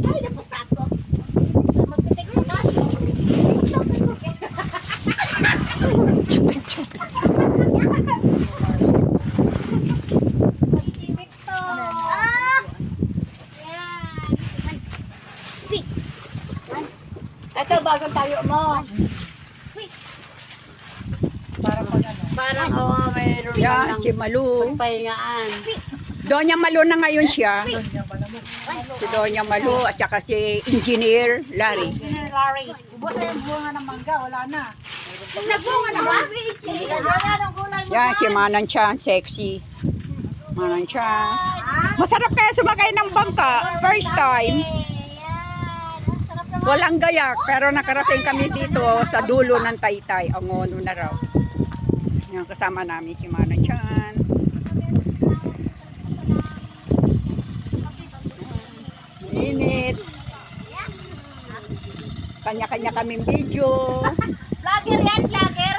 Ay, napasak ko. Magpitik ko ba? Ito, bagong tayo mo. Parang, mayroon Yan, si Malu. pahingaan. Doña Malu na ngayon siya. Si Doña Malu at saka si Engineer Larry. Larry. Ubos na yung bunga ng mangga, wala na. Nagbunga na ba? Yan, si Manang Chan, sexy. Manang Chan. Masarap kaya sumakay ng bangka. First time. Walang gayak, pero nakarating kami dito sa dulo ng Taytay. Ang ono na raw. Yan, kasama namin si Manang Chan. Init. Kanya-kanya kaming video. Vlogger yan, vlogger.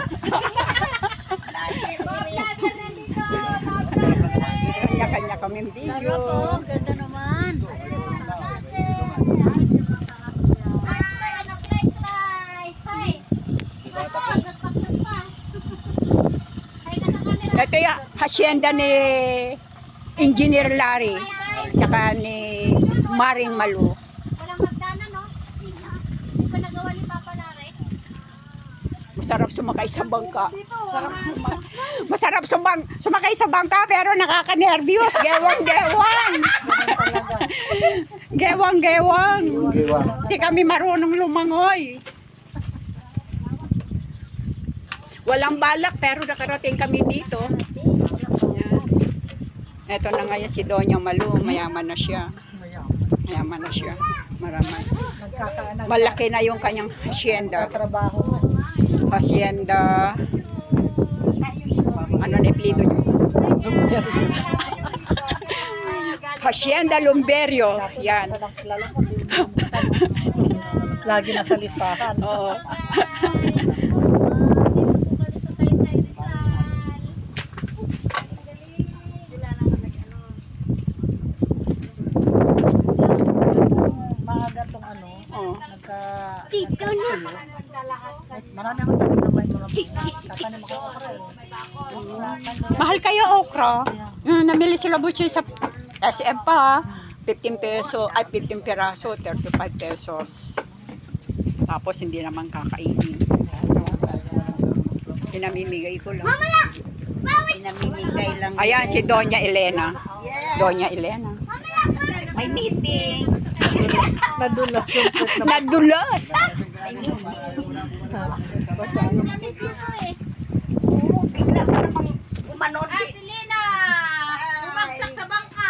Vlogger na dito. Kanya-kanya kaming video. Ganda naman. Ito yung hacienda ni Engineer Larry. Tsaka ni Maring Malu. Walang magdana, no? Hindi pa nagawa ni Papa Larry. Masarap sumakay sa bangka. Masarap sumakay sa bangka pero nakaka-nervyos. Gewang-gewang. Gewang-gewang. Hindi kami marunong lumangoy. Walang balak pero nakarating kami dito. Yan. Ito na ngayon si Doña Malu. Mayaman na siya. Mayaman na siya. Maraman. Malaki na yung kanyang hacienda. Trabaho. Hacienda. Ano na ipilido niyo? Hacienda Lumberio. Yan. Lagi nasa listahan. Oo. Maaga tong ano, Oo. nagka... Tito na. Marami akong tanim na may mga tatanim ako okra eh. Mahal kayo okra. Namili sila butchoy sa SM pa. 15 peso, ay 15 piraso, 35 pesos. Tapos hindi naman kakainin. Pinamimigay ko lang. Pinamimigay lang. Ayan si Doña Elena. Doña Elena. May meeting. Nadulas yung pet na Nadulas. Oo, bigla ko namang umanon. Ate Lina! Bumagsak sa bangka.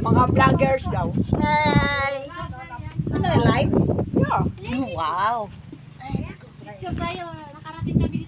Mga vloggers daw. Hi! Ano, live? Yeah. Wow! Picture tayo. Nakarating kami